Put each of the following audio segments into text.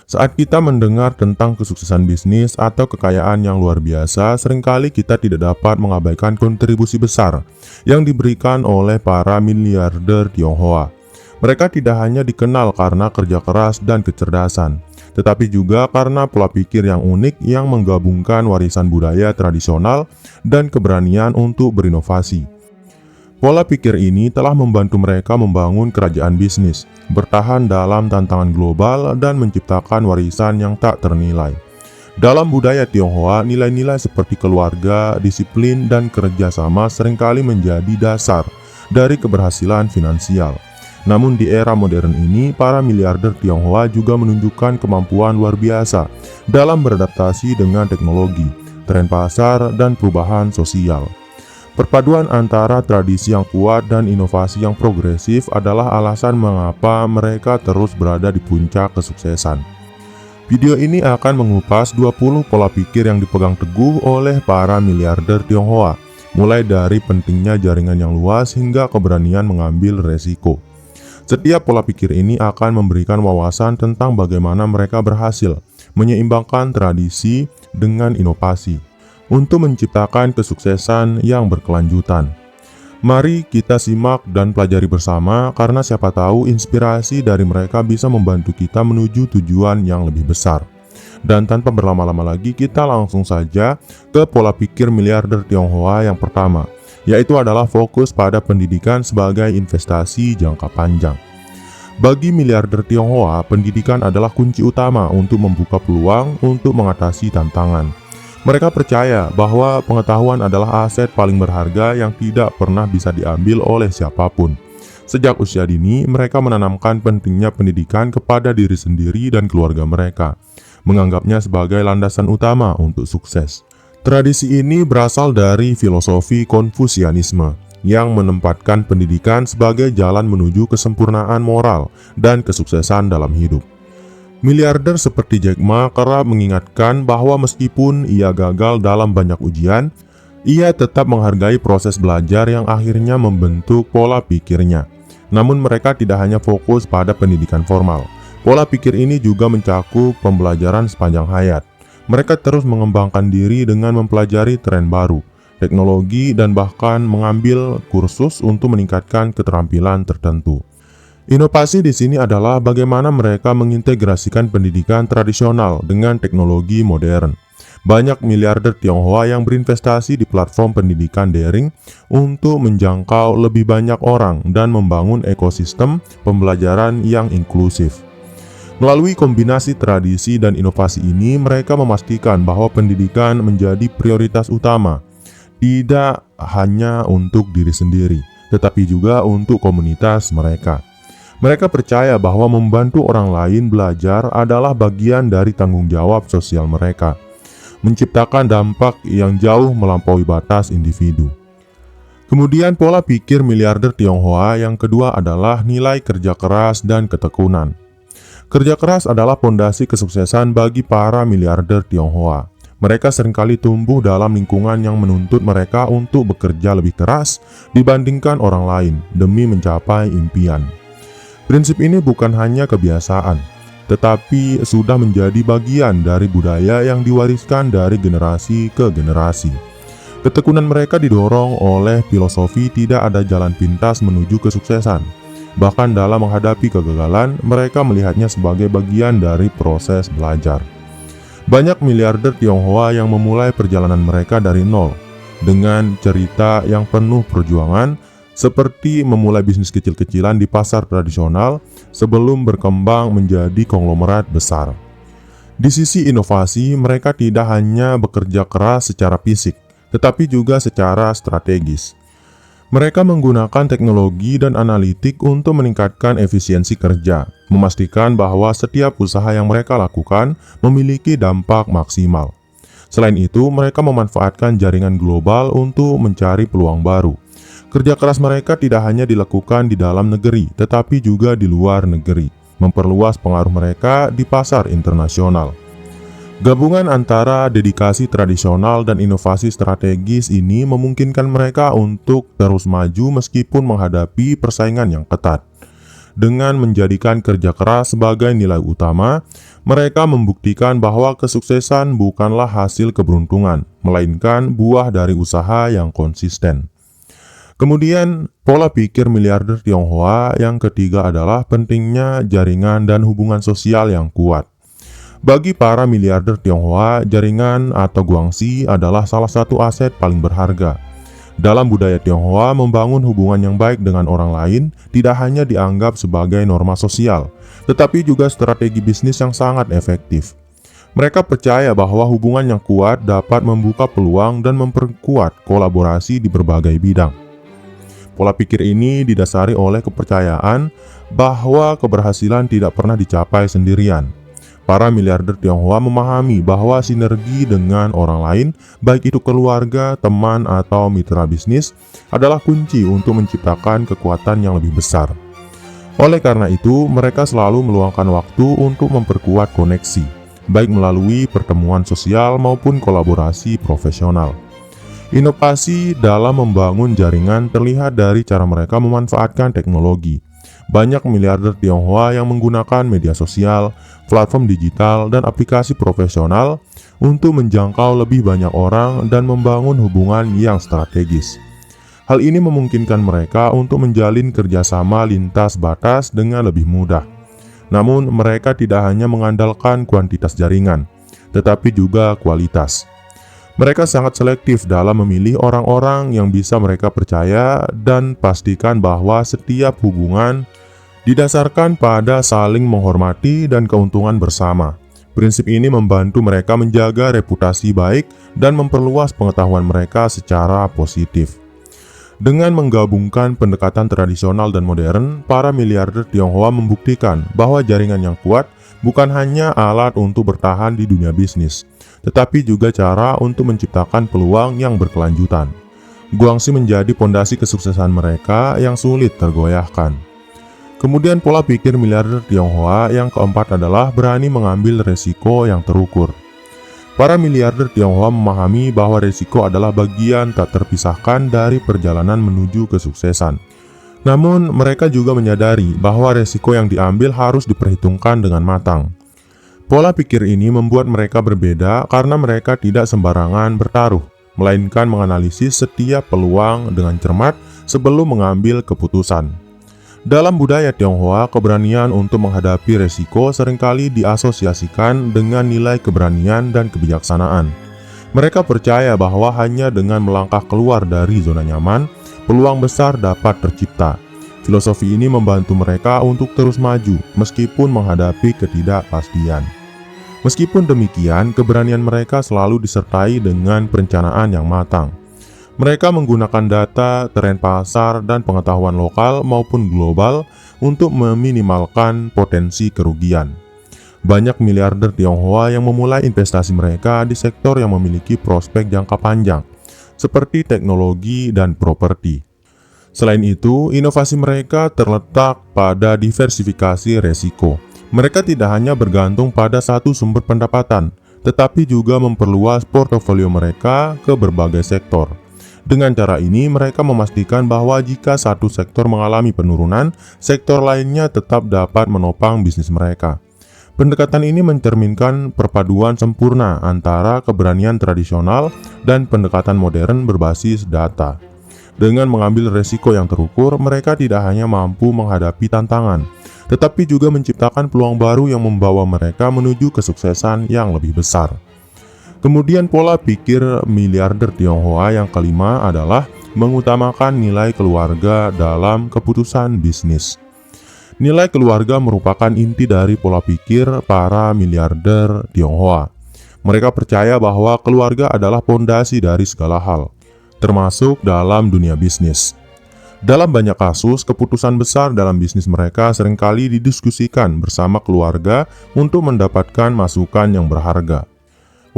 Saat kita mendengar tentang kesuksesan bisnis atau kekayaan yang luar biasa, seringkali kita tidak dapat mengabaikan kontribusi besar yang diberikan oleh para miliarder Tionghoa. Mereka tidak hanya dikenal karena kerja keras dan kecerdasan, tetapi juga karena pola pikir yang unik yang menggabungkan warisan budaya tradisional dan keberanian untuk berinovasi. Pola pikir ini telah membantu mereka membangun kerajaan bisnis, bertahan dalam tantangan global, dan menciptakan warisan yang tak ternilai. Dalam budaya Tionghoa, nilai-nilai seperti keluarga, disiplin, dan kerjasama seringkali menjadi dasar dari keberhasilan finansial. Namun di era modern ini, para miliarder Tionghoa juga menunjukkan kemampuan luar biasa dalam beradaptasi dengan teknologi, tren pasar, dan perubahan sosial. Perpaduan antara tradisi yang kuat dan inovasi yang progresif adalah alasan mengapa mereka terus berada di puncak kesuksesan. Video ini akan mengupas 20 pola pikir yang dipegang teguh oleh para miliarder Tionghoa, mulai dari pentingnya jaringan yang luas hingga keberanian mengambil resiko. Setiap pola pikir ini akan memberikan wawasan tentang bagaimana mereka berhasil menyeimbangkan tradisi dengan inovasi untuk menciptakan kesuksesan yang berkelanjutan. Mari kita simak dan pelajari bersama, karena siapa tahu inspirasi dari mereka bisa membantu kita menuju tujuan yang lebih besar. Dan tanpa berlama-lama lagi, kita langsung saja ke pola pikir miliarder Tionghoa yang pertama, yaitu adalah fokus pada pendidikan sebagai investasi jangka panjang. Bagi miliarder Tionghoa, pendidikan adalah kunci utama untuk membuka peluang untuk mengatasi tantangan. Mereka percaya bahwa pengetahuan adalah aset paling berharga yang tidak pernah bisa diambil oleh siapapun. Sejak usia dini, mereka menanamkan pentingnya pendidikan kepada diri sendiri dan keluarga mereka, menganggapnya sebagai landasan utama untuk sukses. Tradisi ini berasal dari filosofi Konfusianisme yang menempatkan pendidikan sebagai jalan menuju kesempurnaan moral dan kesuksesan dalam hidup. Miliarder seperti Jack Ma kerap mengingatkan bahwa meskipun ia gagal dalam banyak ujian, ia tetap menghargai proses belajar yang akhirnya membentuk pola pikirnya. Namun mereka tidak hanya fokus pada pendidikan formal. Pola pikir ini juga mencakup pembelajaran sepanjang hayat. Mereka terus mengembangkan diri dengan mempelajari tren baru, teknologi, dan bahkan mengambil kursus untuk meningkatkan keterampilan tertentu. Inovasi di sini adalah bagaimana mereka mengintegrasikan pendidikan tradisional dengan teknologi modern. Banyak miliarder Tionghoa yang berinvestasi di platform pendidikan daring untuk menjangkau lebih banyak orang dan membangun ekosistem pembelajaran yang inklusif. Melalui kombinasi tradisi dan inovasi ini, mereka memastikan bahwa pendidikan menjadi prioritas utama, tidak hanya untuk diri sendiri, tetapi juga untuk komunitas mereka. Mereka percaya bahwa membantu orang lain belajar adalah bagian dari tanggung jawab sosial mereka, menciptakan dampak yang jauh melampaui batas individu. Kemudian pola pikir miliarder Tionghoa yang kedua adalah nilai kerja keras dan ketekunan. Kerja keras adalah pondasi kesuksesan bagi para miliarder Tionghoa. Mereka seringkali tumbuh dalam lingkungan yang menuntut mereka untuk bekerja lebih keras dibandingkan orang lain demi mencapai impian. Prinsip ini bukan hanya kebiasaan, tetapi sudah menjadi bagian dari budaya yang diwariskan dari generasi ke generasi. Ketekunan mereka didorong oleh filosofi tidak ada jalan pintas menuju kesuksesan. Bahkan dalam menghadapi kegagalan, mereka melihatnya sebagai bagian dari proses belajar. Banyak miliarder Tionghoa yang memulai perjalanan mereka dari nol, dengan cerita yang penuh perjuangan, seperti memulai bisnis kecil-kecilan di pasar tradisional sebelum berkembang menjadi konglomerat besar. Di sisi inovasi, mereka tidak hanya bekerja keras secara fisik, tetapi juga secara strategis. Mereka menggunakan teknologi dan analitik untuk meningkatkan efisiensi kerja, memastikan bahwa setiap usaha yang mereka lakukan memiliki dampak maksimal. Selain itu, mereka memanfaatkan jaringan global untuk mencari peluang baru. Kerja keras mereka tidak hanya dilakukan di dalam negeri, tetapi juga di luar negeri, memperluas pengaruh mereka di pasar internasional. Gabungan antara dedikasi tradisional dan inovasi strategis ini memungkinkan mereka untuk terus maju meskipun menghadapi persaingan yang ketat. Dengan menjadikan kerja keras sebagai nilai utama, mereka membuktikan bahwa kesuksesan bukanlah hasil keberuntungan, melainkan buah dari usaha yang konsisten. Kemudian, pola pikir miliarder Tionghoa yang ketiga adalah pentingnya jaringan dan hubungan sosial yang kuat. Bagi para miliarder Tionghoa, jaringan atau guangxi adalah salah satu aset paling berharga. Dalam budaya Tionghoa, membangun hubungan yang baik dengan orang lain tidak hanya dianggap sebagai norma sosial, tetapi juga strategi bisnis yang sangat efektif. Mereka percaya bahwa hubungan yang kuat dapat membuka peluang dan memperkuat kolaborasi di berbagai bidang. Pola pikir ini didasari oleh kepercayaan bahwa keberhasilan tidak pernah dicapai sendirian. Para miliarder Tionghoa memahami bahwa sinergi dengan orang lain, baik itu keluarga, teman, atau mitra bisnis, adalah kunci untuk menciptakan kekuatan yang lebih besar. Oleh karena itu, mereka selalu meluangkan waktu untuk memperkuat koneksi, baik melalui pertemuan sosial maupun kolaborasi profesional. Inovasi dalam membangun jaringan terlihat dari cara mereka memanfaatkan teknologi. Banyak miliarder Tionghoa yang menggunakan media sosial, platform digital, dan aplikasi profesional untuk menjangkau lebih banyak orang dan membangun hubungan yang strategis. Hal ini memungkinkan mereka untuk menjalin kerjasama lintas batas dengan lebih mudah. Namun, mereka tidak hanya mengandalkan kuantitas jaringan, tetapi juga kualitas. Mereka sangat selektif dalam memilih orang-orang yang bisa mereka percaya dan pastikan bahwa setiap hubungan didasarkan pada saling menghormati dan keuntungan bersama. Prinsip ini membantu mereka menjaga reputasi baik dan memperluas pengetahuan mereka secara positif. Dengan menggabungkan pendekatan tradisional dan modern, para miliarder Tionghoa membuktikan bahwa jaringan yang kuat bukan hanya alat untuk bertahan di dunia bisnis, tetapi juga cara untuk menciptakan peluang yang berkelanjutan. Guangxi menjadi pondasi kesuksesan mereka yang sulit tergoyahkan. Kemudian pola pikir miliarder Tionghoa yang keempat adalah berani mengambil resiko yang terukur. Para miliarder Tionghoa memahami bahwa resiko adalah bagian tak terpisahkan dari perjalanan menuju kesuksesan. Namun, mereka juga menyadari bahwa resiko yang diambil harus diperhitungkan dengan matang. Pola pikir ini membuat mereka berbeda karena mereka tidak sembarangan bertaruh, melainkan menganalisis setiap peluang dengan cermat sebelum mengambil keputusan. Dalam budaya Tionghoa, keberanian untuk menghadapi resiko seringkali diasosiasikan dengan nilai keberanian dan kebijaksanaan. Mereka percaya bahwa hanya dengan melangkah keluar dari zona nyaman, peluang besar dapat tercipta. Filosofi ini membantu mereka untuk terus maju meskipun menghadapi ketidakpastian. Meskipun demikian, keberanian mereka selalu disertai dengan perencanaan yang matang. Mereka menggunakan data, tren pasar, dan pengetahuan lokal maupun global untuk meminimalkan potensi kerugian. Banyak miliarder Tionghoa yang memulai investasi mereka di sektor yang memiliki prospek jangka panjang, seperti teknologi dan properti. Selain itu, inovasi mereka terletak pada diversifikasi resiko. Mereka tidak hanya bergantung pada satu sumber pendapatan, tetapi juga memperluas portofolio mereka ke berbagai sektor. Dengan cara ini, mereka memastikan bahwa jika satu sektor mengalami penurunan, sektor lainnya tetap dapat menopang bisnis mereka. Pendekatan ini mencerminkan perpaduan sempurna antara keberanian tradisional dan pendekatan modern berbasis data. Dengan mengambil resiko yang terukur, mereka tidak hanya mampu menghadapi tantangan, tetapi juga menciptakan peluang baru yang membawa mereka menuju kesuksesan yang lebih besar. Kemudian pola pikir miliarder Tionghoa yang kelima adalah mengutamakan nilai keluarga dalam keputusan bisnis. Nilai keluarga merupakan inti dari pola pikir para miliarder Tionghoa. Mereka percaya bahwa keluarga adalah pondasi dari segala hal, termasuk dalam dunia bisnis. Dalam banyak kasus, keputusan besar dalam bisnis mereka seringkali didiskusikan bersama keluarga untuk mendapatkan masukan yang berharga.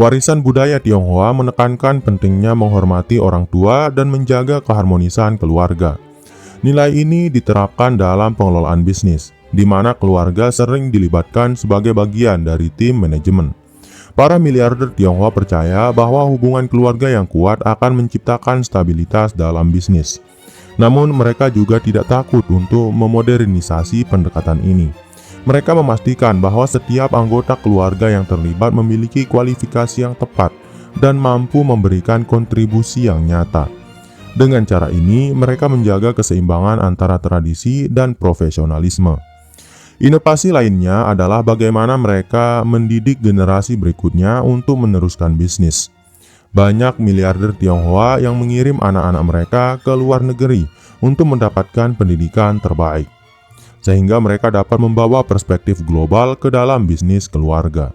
Warisan budaya Tionghoa menekankan pentingnya menghormati orang tua dan menjaga keharmonisan keluarga. Nilai ini diterapkan dalam pengelolaan bisnis, di mana keluarga sering dilibatkan sebagai bagian dari tim manajemen. Para miliarder Tionghoa percaya bahwa hubungan keluarga yang kuat akan menciptakan stabilitas dalam bisnis. Namun mereka juga tidak takut untuk memodernisasi pendekatan ini. Mereka memastikan bahwa setiap anggota keluarga yang terlibat memiliki kualifikasi yang tepat dan mampu memberikan kontribusi yang nyata. Dengan cara ini, mereka menjaga keseimbangan antara tradisi dan profesionalisme. Inovasi lainnya adalah bagaimana mereka mendidik generasi berikutnya untuk meneruskan bisnis. Banyak miliarder Tionghoa yang mengirim anak-anak mereka ke luar negeri untuk mendapatkan pendidikan terbaik, sehingga mereka dapat membawa perspektif global ke dalam bisnis keluarga.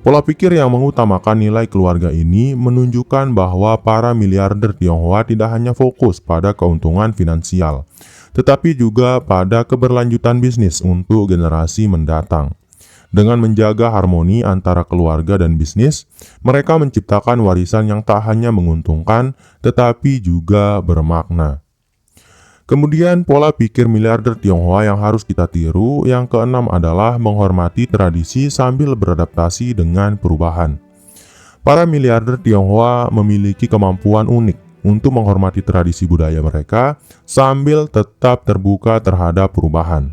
Pola pikir yang mengutamakan nilai keluarga ini menunjukkan bahwa para miliarder Tionghoa tidak hanya fokus pada keuntungan finansial, tetapi juga pada keberlanjutan bisnis untuk generasi mendatang. Dengan menjaga harmoni antara keluarga dan bisnis, mereka menciptakan warisan yang tak hanya menguntungkan, tetapi juga bermakna. Kemudian pola pikir miliarder Tionghoa yang harus kita tiru yang keenam adalah menghormati tradisi sambil beradaptasi dengan perubahan. Para miliarder Tionghoa memiliki kemampuan unik untuk menghormati tradisi budaya mereka sambil tetap terbuka terhadap perubahan.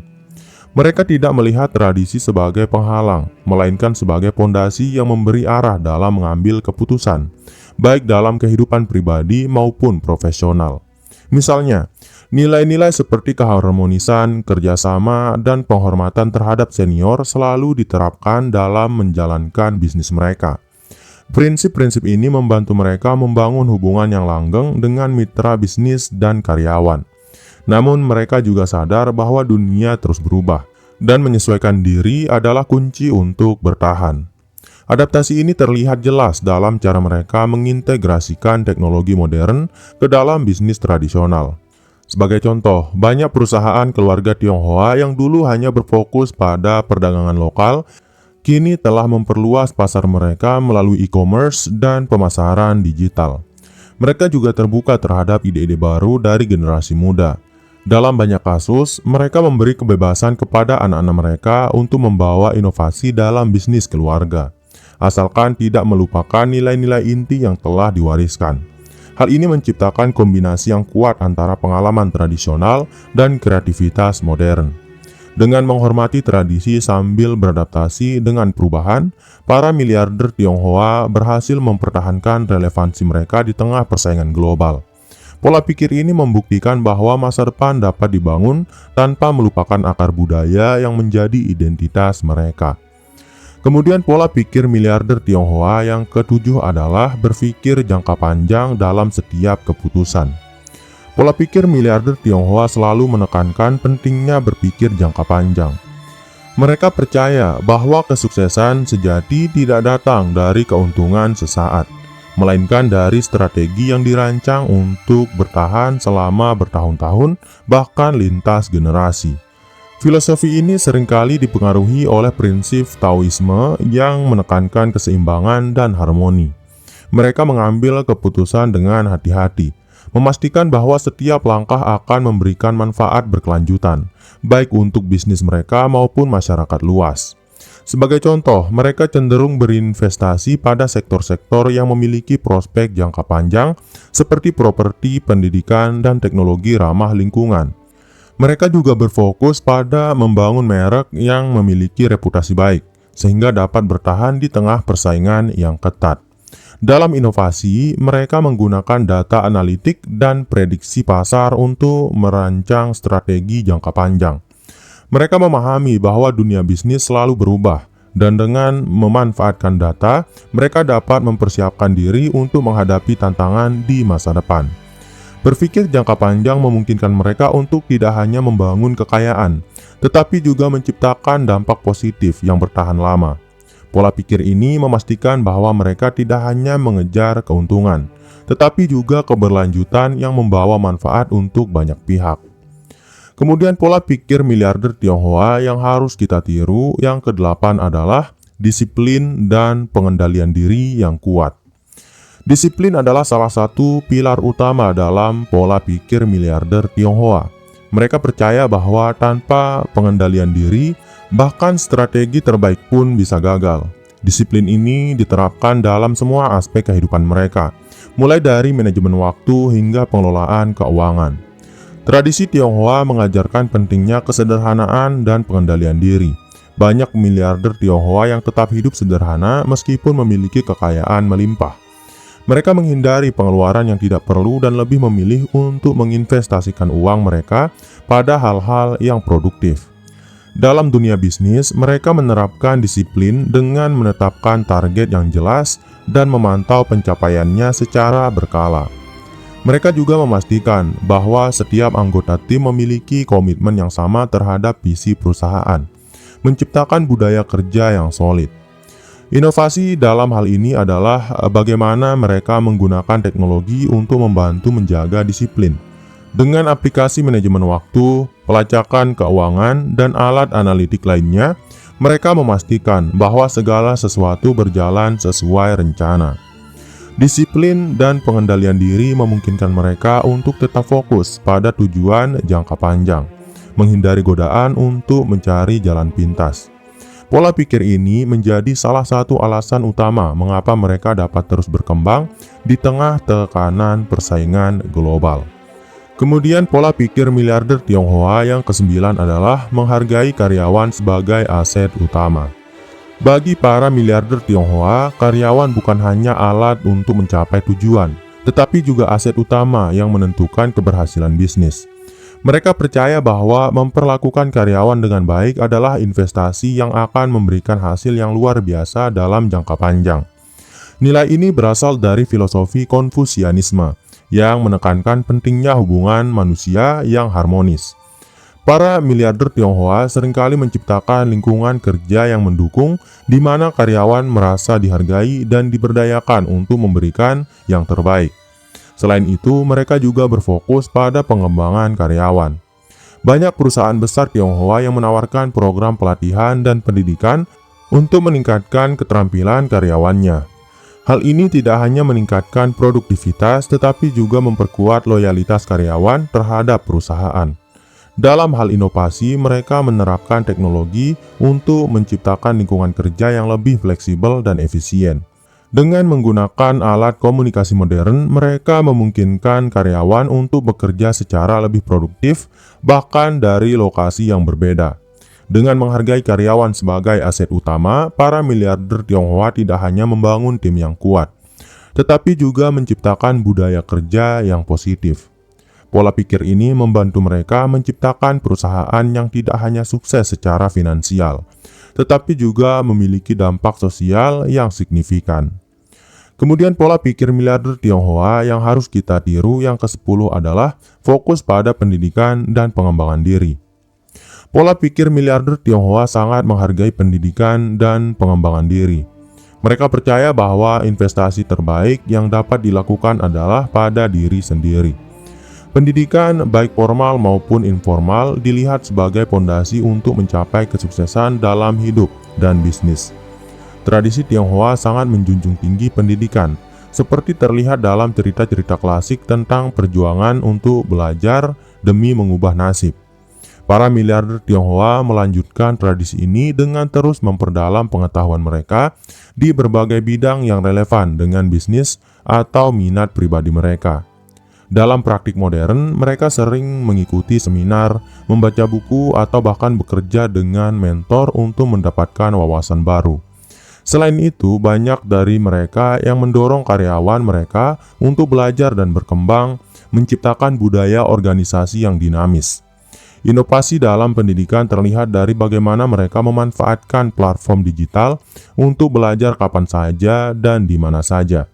Mereka tidak melihat tradisi sebagai penghalang, melainkan sebagai pondasi yang memberi arah dalam mengambil keputusan, baik dalam kehidupan pribadi maupun profesional. Misalnya, nilai-nilai seperti keharmonisan, kerjasama, dan penghormatan terhadap senior selalu diterapkan dalam menjalankan bisnis mereka. Prinsip-prinsip ini membantu mereka membangun hubungan yang langgeng dengan mitra bisnis dan karyawan. Namun mereka juga sadar bahwa dunia terus berubah, dan menyesuaikan diri adalah kunci untuk bertahan. Adaptasi ini terlihat jelas dalam cara mereka mengintegrasikan teknologi modern ke dalam bisnis tradisional. Sebagai contoh, banyak perusahaan keluarga Tionghoa yang dulu hanya berfokus pada perdagangan lokal, kini telah memperluas pasar mereka melalui e-commerce dan pemasaran digital. Mereka juga terbuka terhadap ide-ide baru dari generasi muda. Dalam banyak kasus, mereka memberi kebebasan kepada anak-anak mereka untuk membawa inovasi dalam bisnis keluarga, asalkan tidak melupakan nilai-nilai inti yang telah diwariskan. Hal ini menciptakan kombinasi yang kuat antara pengalaman tradisional dan kreativitas modern. Dengan menghormati tradisi sambil beradaptasi dengan perubahan, para miliarder Tionghoa berhasil mempertahankan relevansi mereka di tengah persaingan global. Pola pikir ini membuktikan bahwa masa depan dapat dibangun tanpa melupakan akar budaya yang menjadi identitas mereka. Kemudian pola pikir miliarder Tionghoa yang ketujuh adalah berpikir jangka panjang dalam setiap keputusan. Pola pikir miliarder Tionghoa selalu menekankan pentingnya berpikir jangka panjang. Mereka percaya bahwa kesuksesan sejati tidak datang dari keuntungan sesaat, melainkan dari strategi yang dirancang untuk bertahan selama bertahun-tahun, bahkan lintas generasi. Filosofi ini seringkali dipengaruhi oleh prinsip Taoisme yang menekankan keseimbangan dan harmoni. Mereka mengambil keputusan dengan hati-hati, memastikan bahwa setiap langkah akan memberikan manfaat berkelanjutan, baik untuk bisnis mereka maupun masyarakat luas. Sebagai contoh, mereka cenderung berinvestasi pada sektor-sektor yang memiliki prospek jangka panjang seperti properti, pendidikan, dan teknologi ramah lingkungan. Mereka juga berfokus pada membangun merek yang memiliki reputasi baik, sehingga dapat bertahan di tengah persaingan yang ketat. Dalam inovasi, mereka menggunakan data analitik dan prediksi pasar untuk merancang strategi jangka panjang. Mereka memahami bahwa dunia bisnis selalu berubah, dan dengan memanfaatkan data, mereka dapat mempersiapkan diri untuk menghadapi tantangan di masa depan. Berpikir jangka panjang memungkinkan mereka untuk tidak hanya membangun kekayaan, tetapi juga menciptakan dampak positif yang bertahan lama. Pola pikir ini memastikan bahwa mereka tidak hanya mengejar keuntungan, tetapi juga keberlanjutan yang membawa manfaat untuk banyak pihak. Kemudian pola pikir miliarder Tionghoa yang harus kita tiru yang kedelapan adalah disiplin dan pengendalian diri yang kuat. Disiplin adalah salah satu pilar utama dalam pola pikir miliarder Tionghoa. Mereka percaya bahwa tanpa pengendalian diri, bahkan strategi terbaik pun bisa gagal. Disiplin ini diterapkan dalam semua aspek kehidupan mereka, mulai dari manajemen waktu hingga pengelolaan keuangan. Tradisi Tionghoa mengajarkan pentingnya kesederhanaan dan pengendalian diri. Banyak miliarder Tionghoa yang tetap hidup sederhana meskipun memiliki kekayaan melimpah. Mereka menghindari pengeluaran yang tidak perlu dan lebih memilih untuk menginvestasikan uang mereka pada hal-hal yang produktif. Dalam dunia bisnis, mereka menerapkan disiplin dengan menetapkan target yang jelas dan memantau pencapaiannya secara berkala. Mereka juga memastikan bahwa setiap anggota tim memiliki komitmen yang sama terhadap visi perusahaan, menciptakan budaya kerja yang solid. Inovasi dalam hal ini adalah bagaimana mereka menggunakan teknologi untuk membantu menjaga disiplin. Dengan aplikasi manajemen waktu, pelacakan keuangan, dan alat analitik lainnya, mereka memastikan bahwa segala sesuatu berjalan sesuai rencana. Disiplin dan pengendalian diri memungkinkan mereka untuk tetap fokus pada tujuan jangka panjang, menghindari godaan untuk mencari jalan pintas. Pola pikir ini menjadi salah satu alasan utama mengapa mereka dapat terus berkembang di tengah tekanan persaingan global. Kemudian pola pikir miliarder Tionghoa yang ke-9 adalah menghargai karyawan sebagai aset utama. Bagi para miliarder Tionghoa, karyawan bukan hanya alat untuk mencapai tujuan, tetapi juga aset utama yang menentukan keberhasilan bisnis. Mereka percaya bahwa memperlakukan karyawan dengan baik adalah investasi yang akan memberikan hasil yang luar biasa dalam jangka panjang. Nilai ini berasal dari filosofi Konfusianisme yang menekankan pentingnya hubungan manusia yang harmonis. Para miliarder Tionghoa seringkali menciptakan lingkungan kerja yang mendukung, di mana karyawan merasa dihargai dan diberdayakan untuk memberikan yang terbaik. Selain itu, mereka juga berfokus pada pengembangan karyawan. Banyak perusahaan besar Tionghoa yang menawarkan program pelatihan dan pendidikan untuk meningkatkan keterampilan karyawannya. Hal ini tidak hanya meningkatkan produktivitas, tetapi juga memperkuat loyalitas karyawan terhadap perusahaan. Dalam hal inovasi, mereka menerapkan teknologi untuk menciptakan lingkungan kerja yang lebih fleksibel dan efisien. Dengan menggunakan alat komunikasi modern, mereka memungkinkan karyawan untuk bekerja secara lebih produktif, bahkan dari lokasi yang berbeda. Dengan menghargai karyawan sebagai aset utama, para miliarder Tionghoa tidak hanya membangun tim yang kuat, tetapi juga menciptakan budaya kerja yang positif. Pola pikir ini membantu mereka menciptakan perusahaan yang tidak hanya sukses secara finansial, tetapi juga memiliki dampak sosial yang signifikan. Kemudian pola pikir miliarder Tionghoa yang harus kita tiru yang ke-10 adalah fokus pada pendidikan dan pengembangan diri. Pola pikir miliarder Tionghoa sangat menghargai pendidikan dan pengembangan diri. Mereka percaya bahwa investasi terbaik yang dapat dilakukan adalah pada diri sendiri. Pendidikan, baik formal maupun informal, dilihat sebagai fondasi untuk mencapai kesuksesan dalam hidup dan bisnis. Tradisi Tionghoa sangat menjunjung tinggi pendidikan, seperti terlihat dalam cerita-cerita klasik tentang perjuangan untuk belajar demi mengubah nasib. Para miliarder Tionghoa melanjutkan tradisi ini dengan terus memperdalam pengetahuan mereka di berbagai bidang yang relevan dengan bisnis atau minat pribadi mereka. Dalam praktik modern, mereka sering mengikuti seminar, membaca buku, atau bahkan bekerja dengan mentor untuk mendapatkan wawasan baru. Selain itu, banyak dari mereka yang mendorong karyawan mereka untuk belajar dan berkembang, menciptakan budaya organisasi yang dinamis. Inovasi dalam pendidikan terlihat dari bagaimana mereka memanfaatkan platform digital untuk belajar kapan saja dan di mana saja.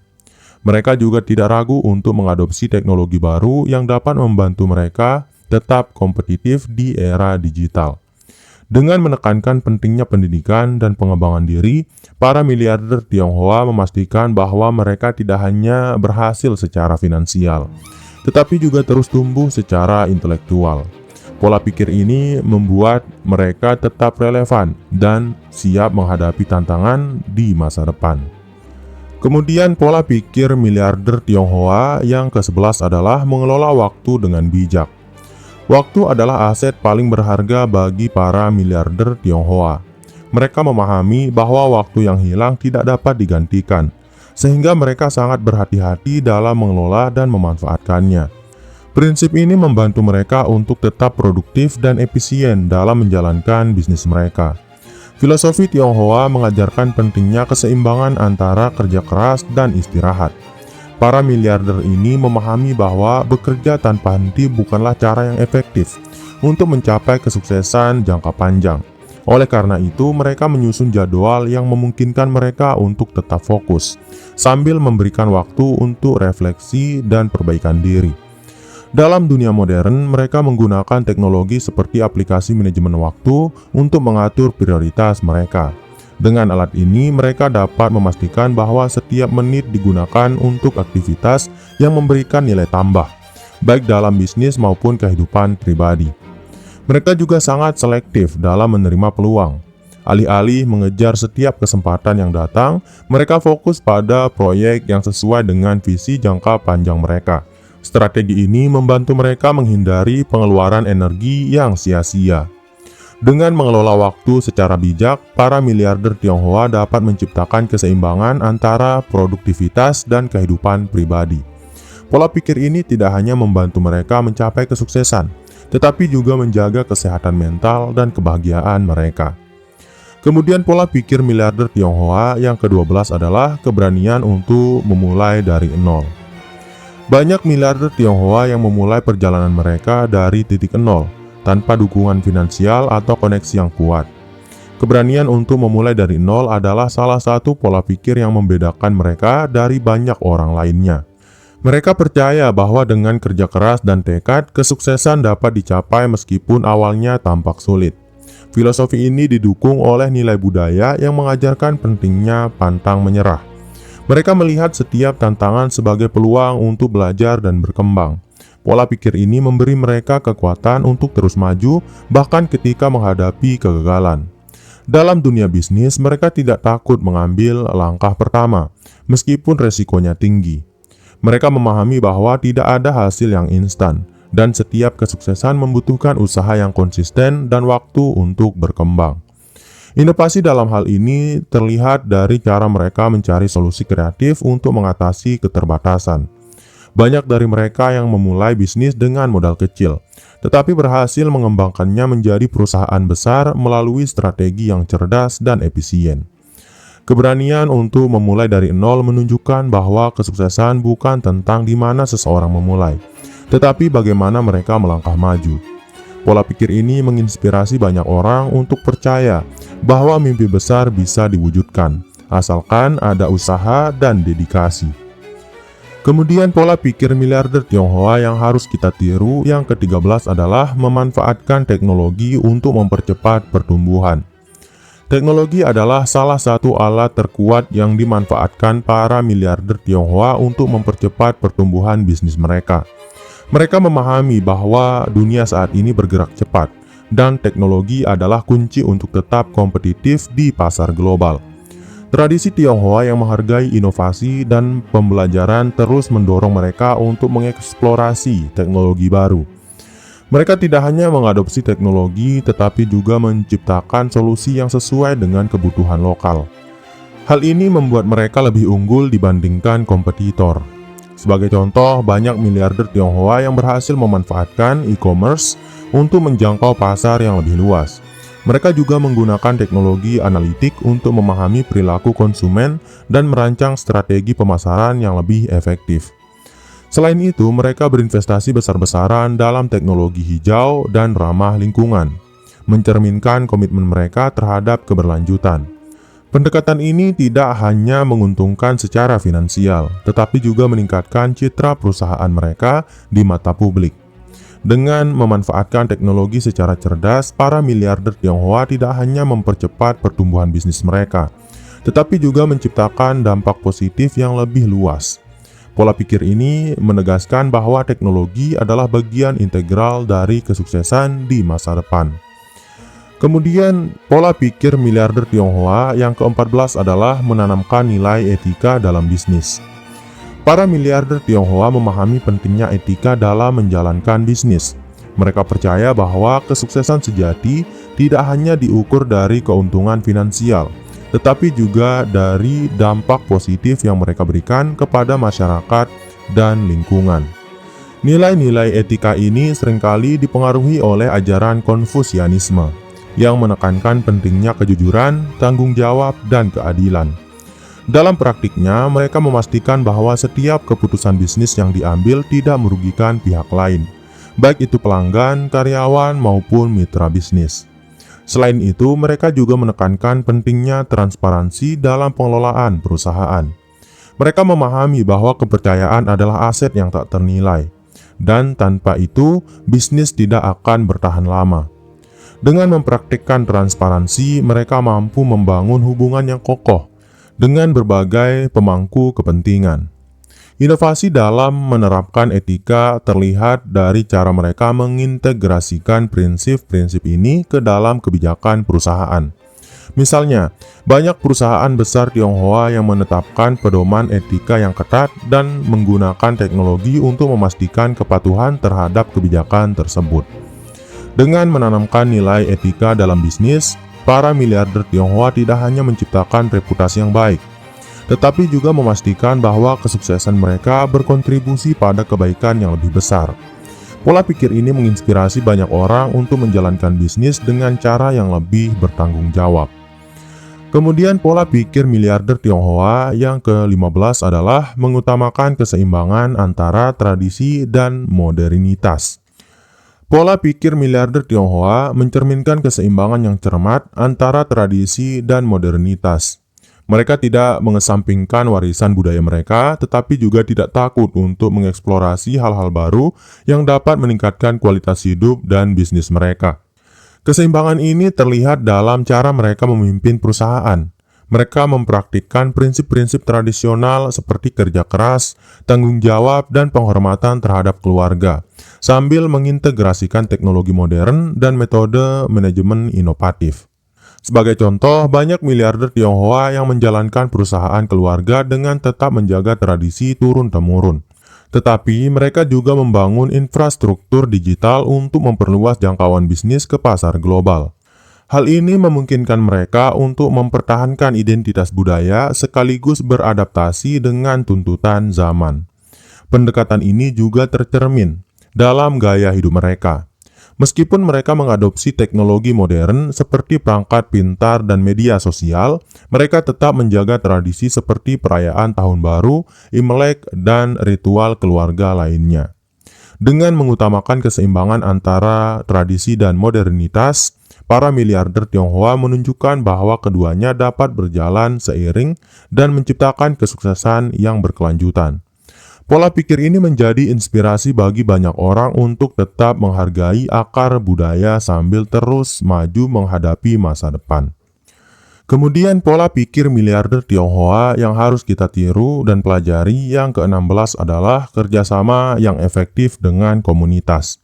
Mereka juga tidak ragu untuk mengadopsi teknologi baru yang dapat membantu mereka tetap kompetitif di era digital. Dengan menekankan pentingnya pendidikan dan pengembangan diri, para miliarder Tionghoa memastikan bahwa mereka tidak hanya berhasil secara finansial, tetapi juga terus tumbuh secara intelektual. Pola pikir ini membuat mereka tetap relevan dan siap menghadapi tantangan di masa depan. Kemudian pola pikir miliarder Tionghoa yang ke-11 adalah mengelola waktu dengan bijak. Waktu adalah aset paling berharga bagi para miliarder Tionghoa. Mereka memahami bahwa waktu yang hilang tidak dapat digantikan, sehingga mereka sangat berhati-hati dalam mengelola dan memanfaatkannya. Prinsip ini membantu mereka untuk tetap produktif dan efisien dalam menjalankan bisnis mereka. Filosofi Tionghoa mengajarkan pentingnya keseimbangan antara kerja keras dan istirahat. Para miliarder ini memahami bahwa bekerja tanpa henti bukanlah cara yang efektif untuk mencapai kesuksesan jangka panjang. Oleh karena itu, mereka menyusun jadwal yang memungkinkan mereka untuk tetap fokus, sambil memberikan waktu untuk refleksi dan perbaikan diri. Dalam dunia modern, mereka menggunakan teknologi seperti aplikasi manajemen waktu untuk mengatur prioritas mereka. Dengan alat ini, mereka dapat memastikan bahwa setiap menit digunakan untuk aktivitas yang memberikan nilai tambah, baik dalam bisnis maupun kehidupan pribadi. Mereka juga sangat selektif dalam menerima peluang. Alih-alih mengejar setiap kesempatan yang datang, mereka fokus pada proyek yang sesuai dengan visi jangka panjang mereka. Strategi ini membantu mereka menghindari pengeluaran energi yang sia-sia. Dengan mengelola waktu secara bijak, para miliarder Tionghoa dapat menciptakan keseimbangan antara produktivitas dan kehidupan pribadi. Pola pikir ini tidak hanya membantu mereka mencapai kesuksesan, tetapi juga menjaga kesehatan mental dan kebahagiaan mereka. Kemudian pola pikir miliarder Tionghoa yang ke-12 adalah keberanian untuk memulai dari nol. Banyak miliarder Tionghoa yang memulai perjalanan mereka dari titik nol, tanpa dukungan finansial atau koneksi yang kuat. Keberanian untuk memulai dari nol adalah salah satu pola pikir yang membedakan mereka dari banyak orang lainnya. Mereka percaya bahwa dengan kerja keras dan tekad, kesuksesan dapat dicapai meskipun awalnya tampak sulit. Filosofi ini didukung oleh nilai budaya yang mengajarkan pentingnya pantang menyerah. Mereka melihat setiap tantangan sebagai peluang untuk belajar dan berkembang. Pola pikir ini memberi mereka kekuatan untuk terus maju, bahkan ketika menghadapi kegagalan. Dalam dunia bisnis, mereka tidak takut mengambil langkah pertama, meskipun resikonya tinggi. Mereka memahami bahwa tidak ada hasil yang instan, dan setiap kesuksesan membutuhkan usaha yang konsisten dan waktu untuk berkembang. Inovasi dalam hal ini terlihat dari cara mereka mencari solusi kreatif untuk mengatasi keterbatasan. Banyak dari mereka yang memulai bisnis dengan modal kecil, tetapi berhasil mengembangkannya menjadi perusahaan besar melalui strategi yang cerdas dan efisien. Keberanian untuk memulai dari nol menunjukkan bahwa kesuksesan bukan tentang di mana seseorang memulai, tetapi bagaimana mereka melangkah maju. Pola pikir ini menginspirasi banyak orang untuk percaya bahwa mimpi besar bisa diwujudkan, asalkan ada usaha dan dedikasi. Kemudian pola pikir miliarder Tionghoa yang harus kita tiru yang ke-13 adalah memanfaatkan teknologi untuk mempercepat pertumbuhan. Teknologi adalah salah satu alat terkuat yang dimanfaatkan para miliarder Tionghoa untuk mempercepat pertumbuhan bisnis mereka. Mereka memahami bahwa dunia saat ini bergerak cepat, dan teknologi adalah kunci untuk tetap kompetitif di pasar global. Tradisi Tionghoa yang menghargai inovasi dan pembelajaran terus mendorong mereka untuk mengeksplorasi teknologi baru. Mereka tidak hanya mengadopsi teknologi, tetapi juga menciptakan solusi yang sesuai dengan kebutuhan lokal. Hal ini membuat mereka lebih unggul dibandingkan kompetitor. Sebagai contoh, banyak miliarder Tionghoa yang berhasil memanfaatkan e-commerce untuk menjangkau pasar yang lebih luas. Mereka juga menggunakan teknologi analitik untuk memahami perilaku konsumen dan merancang strategi pemasaran yang lebih efektif. Selain itu, mereka berinvestasi besar-besaran dalam teknologi hijau dan ramah lingkungan, mencerminkan komitmen mereka terhadap keberlanjutan. Pendekatan ini tidak hanya menguntungkan secara finansial, tetapi juga meningkatkan citra perusahaan mereka di mata publik. Dengan memanfaatkan teknologi secara cerdas, para miliarder Tionghoa tidak hanya mempercepat pertumbuhan bisnis mereka, tetapi juga menciptakan dampak positif yang lebih luas. Pola pikir ini menegaskan bahwa teknologi adalah bagian integral dari kesuksesan di masa depan. Kemudian, pola pikir miliarder Tionghoa yang ke-14 adalah menanamkan nilai etika dalam bisnis. Para miliarder Tionghoa memahami pentingnya etika dalam menjalankan bisnis. Mereka percaya bahwa kesuksesan sejati tidak hanya diukur dari keuntungan finansial, tetapi juga dari dampak positif yang mereka berikan kepada masyarakat dan lingkungan. Nilai-nilai etika ini seringkali dipengaruhi oleh ajaran Konfusianisme yang menekankan pentingnya kejujuran, tanggung jawab, dan keadilan. Dalam praktiknya, mereka memastikan bahwa setiap keputusan bisnis yang diambil tidak merugikan pihak lain, baik itu pelanggan, karyawan, maupun mitra bisnis. Selain itu, mereka juga menekankan pentingnya transparansi dalam pengelolaan perusahaan. Mereka memahami bahwa kepercayaan adalah aset yang tak ternilai, dan tanpa itu, bisnis tidak akan bertahan lama. Dengan mempraktikkan transparansi, mereka mampu membangun hubungan yang kokoh dengan berbagai pemangku kepentingan. Inovasi dalam menerapkan etika terlihat dari cara mereka mengintegrasikan prinsip-prinsip ini ke dalam kebijakan perusahaan. Misalnya, banyak perusahaan besar Tionghoa yang menetapkan pedoman etika yang ketat dan menggunakan teknologi untuk memastikan kepatuhan terhadap kebijakan tersebut. Dengan menanamkan nilai etika dalam bisnis, para miliarder Tionghoa tidak hanya menciptakan reputasi yang baik, tetapi juga memastikan bahwa kesuksesan mereka berkontribusi pada kebaikan yang lebih besar. Pola pikir ini menginspirasi banyak orang untuk menjalankan bisnis dengan cara yang lebih bertanggung jawab. Kemudian pola pikir miliarder Tionghoa yang ke-15 adalah mengutamakan keseimbangan antara tradisi dan modernitas. Pola pikir miliarder Tionghoa mencerminkan keseimbangan yang cermat antara tradisi dan modernitas. Mereka tidak mengesampingkan warisan budaya mereka, tetapi juga tidak takut untuk mengeksplorasi hal-hal baru yang dapat meningkatkan kualitas hidup dan bisnis mereka. Keseimbangan ini terlihat dalam cara mereka memimpin perusahaan. Mereka mempraktikkan prinsip-prinsip tradisional seperti kerja keras, tanggung jawab, dan penghormatan terhadap keluarga, sambil mengintegrasikan teknologi modern dan metode manajemen inovatif. Sebagai contoh, banyak miliarder Tionghoa yang menjalankan perusahaan keluarga dengan tetap menjaga tradisi turun-temurun. Tetapi mereka juga membangun infrastruktur digital untuk memperluas jangkauan bisnis ke pasar global. Hal ini memungkinkan mereka untuk mempertahankan identitas budaya sekaligus beradaptasi dengan tuntutan zaman. Pendekatan ini juga tercermin dalam gaya hidup mereka. Meskipun mereka mengadopsi teknologi modern seperti perangkat pintar dan media sosial, mereka tetap menjaga tradisi seperti perayaan Tahun Baru, Imlek, dan ritual keluarga lainnya. Dengan mengutamakan keseimbangan antara tradisi dan modernitas, para miliarder Tionghoa menunjukkan bahwa keduanya dapat berjalan seiring dan menciptakan kesuksesan yang berkelanjutan. Pola pikir ini menjadi inspirasi bagi banyak orang untuk tetap menghargai akar budaya sambil terus maju menghadapi masa depan. Kemudian pola pikir miliarder Tionghoa yang harus kita tiru dan pelajari yang ke-16 adalah kerjasama yang efektif dengan komunitas.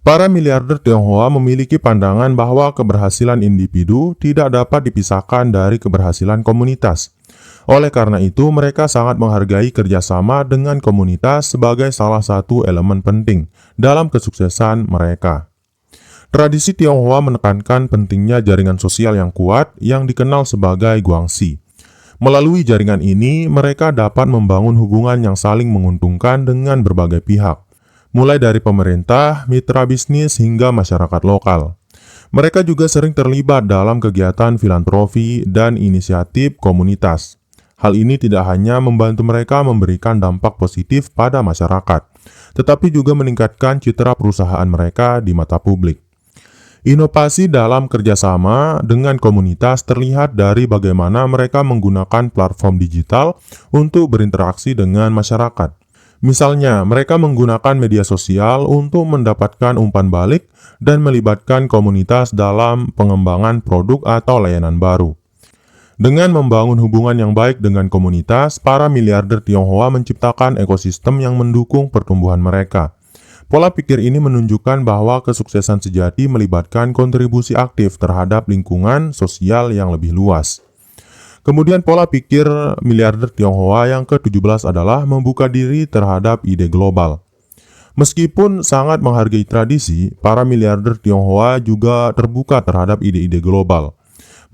Para miliarder Tionghoa memiliki pandangan bahwa keberhasilan individu tidak dapat dipisahkan dari keberhasilan komunitas. Oleh karena itu, mereka sangat menghargai kerjasama dengan komunitas sebagai salah satu elemen penting dalam kesuksesan mereka. Tradisi Tionghoa menekankan pentingnya jaringan sosial yang kuat yang dikenal sebagai guangxi. Melalui jaringan ini, mereka dapat membangun hubungan yang saling menguntungkan dengan berbagai pihak, mulai dari pemerintah, mitra bisnis, hingga masyarakat lokal. Mereka juga sering terlibat dalam kegiatan filantropi dan inisiatif komunitas. Hal ini tidak hanya membantu mereka memberikan dampak positif pada masyarakat, tetapi juga meningkatkan citra perusahaan mereka di mata publik. Inovasi dalam kerjasama dengan komunitas terlihat dari bagaimana mereka menggunakan platform digital untuk berinteraksi dengan masyarakat. Misalnya, mereka menggunakan media sosial untuk mendapatkan umpan balik dan melibatkan komunitas dalam pengembangan produk atau layanan baru. Dengan membangun hubungan yang baik dengan komunitas, para miliarder Tionghoa menciptakan ekosistem yang mendukung pertumbuhan mereka. Pola pikir ini menunjukkan bahwa kesuksesan sejati melibatkan kontribusi aktif terhadap lingkungan sosial yang lebih luas. Kemudian pola pikir miliarder Tionghoa yang ke-17 adalah membuka diri terhadap ide global. Meskipun sangat menghargai tradisi, para miliarder Tionghoa juga terbuka terhadap ide-ide global.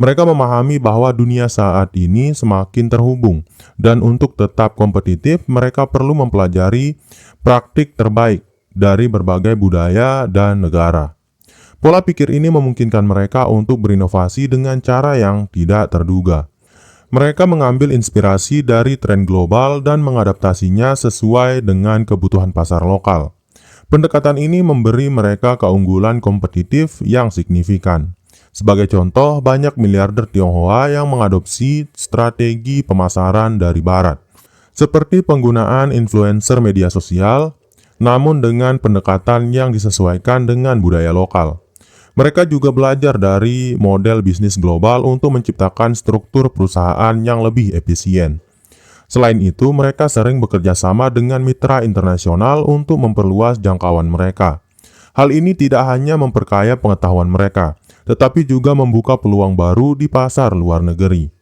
Mereka memahami bahwa dunia saat ini semakin terhubung, dan untuk tetap kompetitif, mereka perlu mempelajari praktik terbaik dari berbagai budaya dan negara. Pola pikir ini memungkinkan mereka untuk berinovasi dengan cara yang tidak terduga. Mereka mengambil inspirasi dari tren global dan mengadaptasinya sesuai dengan kebutuhan pasar lokal. Pendekatan ini memberi mereka keunggulan kompetitif yang signifikan. Sebagai contoh, banyak miliarder Tionghoa yang mengadopsi strategi pemasaran dari Barat, seperti penggunaan influencer media sosial, namun dengan pendekatan yang disesuaikan dengan budaya lokal. Mereka juga belajar dari model bisnis global untuk menciptakan struktur perusahaan yang lebih efisien. Selain itu, mereka sering bekerja sama dengan mitra internasional untuk memperluas jangkauan mereka. Hal ini tidak hanya memperkaya pengetahuan mereka, tetapi juga membuka peluang baru di pasar luar negeri.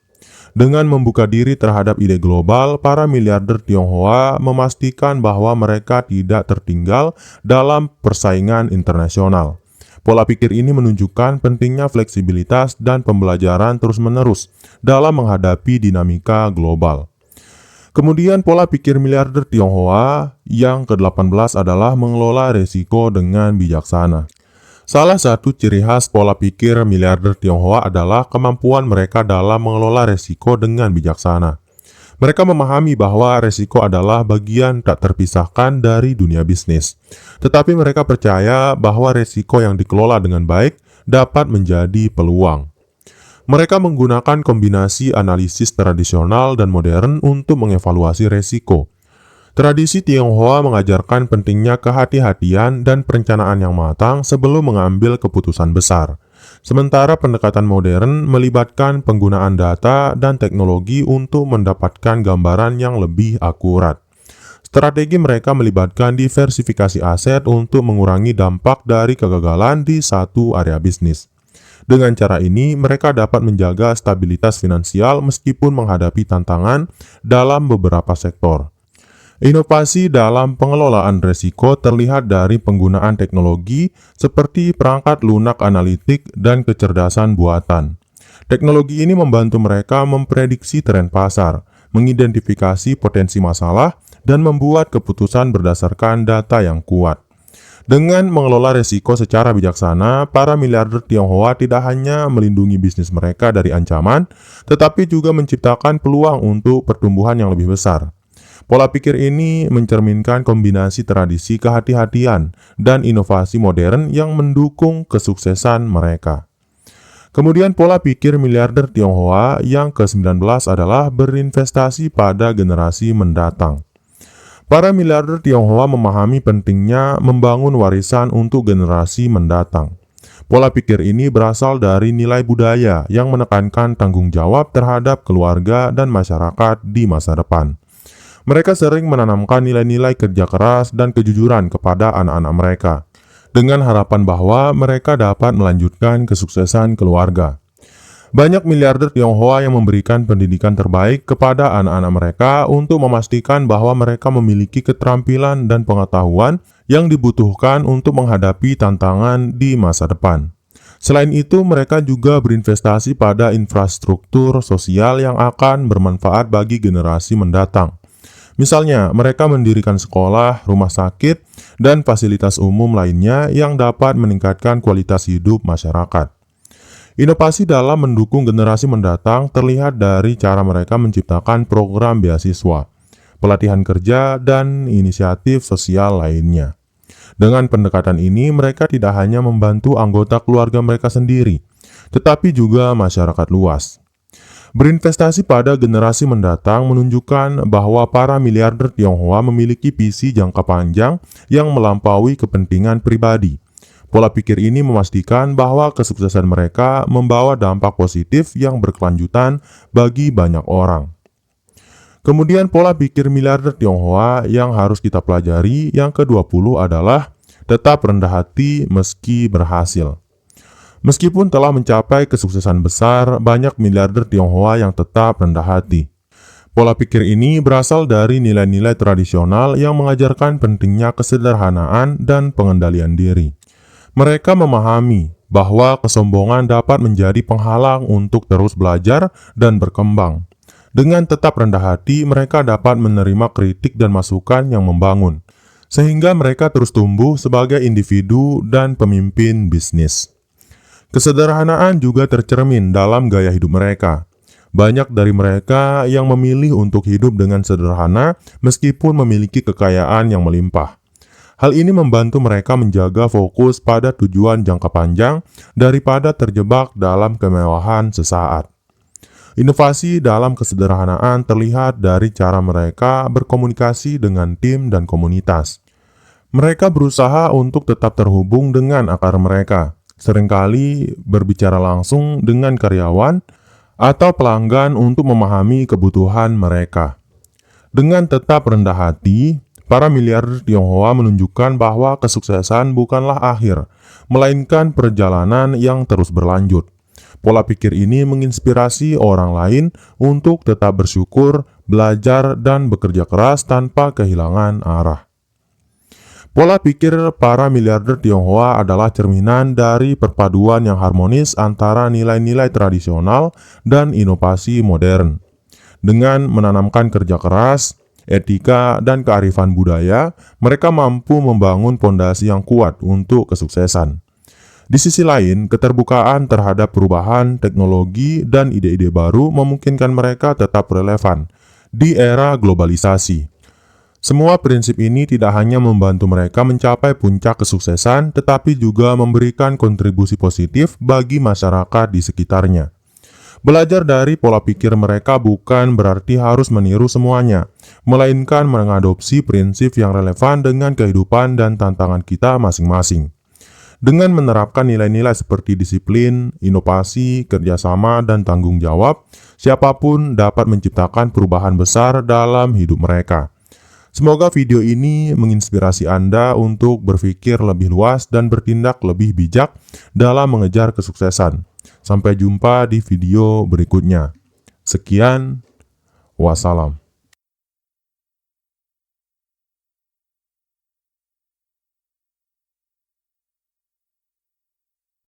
Dengan membuka diri terhadap ide global, para miliarder Tionghoa memastikan bahwa mereka tidak tertinggal dalam persaingan internasional. Pola pikir ini menunjukkan pentingnya fleksibilitas dan pembelajaran terus-menerus dalam menghadapi dinamika global. Kemudian pola pikir miliarder Tionghoa yang ke-18 adalah mengelola risiko dengan bijaksana. Salah satu ciri khas pola pikir miliarder Tionghoa adalah kemampuan mereka dalam mengelola risiko dengan bijaksana. Mereka memahami bahwa risiko adalah bagian tak terpisahkan dari dunia bisnis. Tetapi mereka percaya bahwa risiko yang dikelola dengan baik dapat menjadi peluang. Mereka menggunakan kombinasi analisis tradisional dan modern untuk mengevaluasi risiko. Tradisi Tionghoa mengajarkan pentingnya kehati-hatian dan perencanaan yang matang sebelum mengambil keputusan besar. Sementara pendekatan modern melibatkan penggunaan data dan teknologi untuk mendapatkan gambaran yang lebih akurat. Strategi mereka melibatkan diversifikasi aset untuk mengurangi dampak dari kegagalan di satu area bisnis. Dengan cara ini, mereka dapat menjaga stabilitas finansial meskipun menghadapi tantangan dalam beberapa sektor. Inovasi dalam pengelolaan risiko terlihat dari penggunaan teknologi seperti perangkat lunak analitik dan kecerdasan buatan. Teknologi ini membantu mereka memprediksi tren pasar, mengidentifikasi potensi masalah, dan membuat keputusan berdasarkan data yang kuat. Dengan mengelola risiko secara bijaksana, para miliarder Tionghoa tidak hanya melindungi bisnis mereka dari ancaman, tetapi juga menciptakan peluang untuk pertumbuhan yang lebih besar. Pola pikir ini mencerminkan kombinasi tradisi kehati-hatian dan inovasi modern yang mendukung kesuksesan mereka. Kemudian pola pikir miliarder Tionghoa yang ke-19 adalah berinvestasi pada generasi mendatang. Para miliarder Tionghoa memahami pentingnya membangun warisan untuk generasi mendatang. Pola pikir ini berasal dari nilai budaya yang menekankan tanggung jawab terhadap keluarga dan masyarakat di masa depan. Mereka sering menanamkan nilai-nilai kerja keras dan kejujuran kepada anak-anak mereka, dengan harapan bahwa mereka dapat melanjutkan kesuksesan keluarga. Banyak miliarder Tionghoa yang memberikan pendidikan terbaik kepada anak-anak mereka untuk memastikan bahwa mereka memiliki keterampilan dan pengetahuan yang dibutuhkan untuk menghadapi tantangan di masa depan. Selain itu, mereka juga berinvestasi pada infrastruktur sosial yang akan bermanfaat bagi generasi mendatang. Misalnya, mereka mendirikan sekolah, rumah sakit, dan fasilitas umum lainnya yang dapat meningkatkan kualitas hidup masyarakat. Inovasi dalam mendukung generasi mendatang terlihat dari cara mereka menciptakan program beasiswa, pelatihan kerja, dan inisiatif sosial lainnya. Dengan pendekatan ini, mereka tidak hanya membantu anggota keluarga mereka sendiri, tetapi juga masyarakat luas. Berinvestasi pada generasi mendatang menunjukkan bahwa para miliarder Tionghoa memiliki visi jangka panjang yang melampaui kepentingan pribadi. Pola pikir ini memastikan bahwa kesuksesan mereka membawa dampak positif yang berkelanjutan bagi banyak orang. Kemudian pola pikir miliarder Tionghoa yang harus kita pelajari yang ke-20 adalah tetap rendah hati meski berhasil. Meskipun telah mencapai kesuksesan besar, banyak miliarder Tionghoa yang tetap rendah hati. Pola pikir ini berasal dari nilai-nilai tradisional yang mengajarkan pentingnya kesederhanaan dan pengendalian diri. Mereka memahami bahwa kesombongan dapat menjadi penghalang untuk terus belajar dan berkembang. Dengan tetap rendah hati, mereka dapat menerima kritik dan masukan yang membangun, sehingga mereka terus tumbuh sebagai individu dan pemimpin bisnis. Kesederhanaan juga tercermin dalam gaya hidup mereka. Banyak dari mereka yang memilih untuk hidup dengan sederhana meskipun memiliki kekayaan yang melimpah. Hal ini membantu mereka menjaga fokus pada tujuan jangka panjang daripada terjebak dalam kemewahan sesaat. Inovasi dalam kesederhanaan terlihat dari cara mereka berkomunikasi dengan tim dan komunitas. Mereka berusaha untuk tetap terhubung dengan akar mereka, seringkali berbicara langsung dengan karyawan atau pelanggan untuk memahami kebutuhan mereka. Dengan tetap rendah hati, para miliarder Tionghoa menunjukkan bahwa kesuksesan bukanlah akhir, melainkan perjalanan yang terus berlanjut. Pola pikir ini menginspirasi orang lain untuk tetap bersyukur, belajar, dan bekerja keras tanpa kehilangan arah. Pola pikir para miliarder Tionghoa adalah cerminan dari perpaduan yang harmonis antara nilai-nilai tradisional dan inovasi modern. Dengan menanamkan kerja keras, etika, dan kearifan budaya, mereka mampu membangun fondasi yang kuat untuk kesuksesan. Di sisi lain, keterbukaan terhadap perubahan, teknologi, dan ide-ide baru memungkinkan mereka tetap relevan di era globalisasi. Semua prinsip ini tidak hanya membantu mereka mencapai puncak kesuksesan, tetapi juga memberikan kontribusi positif bagi masyarakat di sekitarnya. Belajar dari pola pikir mereka bukan berarti harus meniru semuanya, melainkan mengadopsi prinsip yang relevan dengan kehidupan dan tantangan kita masing-masing. Dengan menerapkan nilai-nilai seperti disiplin, inovasi, kerjasama, dan tanggung jawab, siapapun dapat menciptakan perubahan besar dalam hidup mereka. Semoga video ini menginspirasi Anda untuk berpikir lebih luas dan bertindak lebih bijak dalam mengejar kesuksesan. Sampai jumpa di video berikutnya. Sekian, wassalam.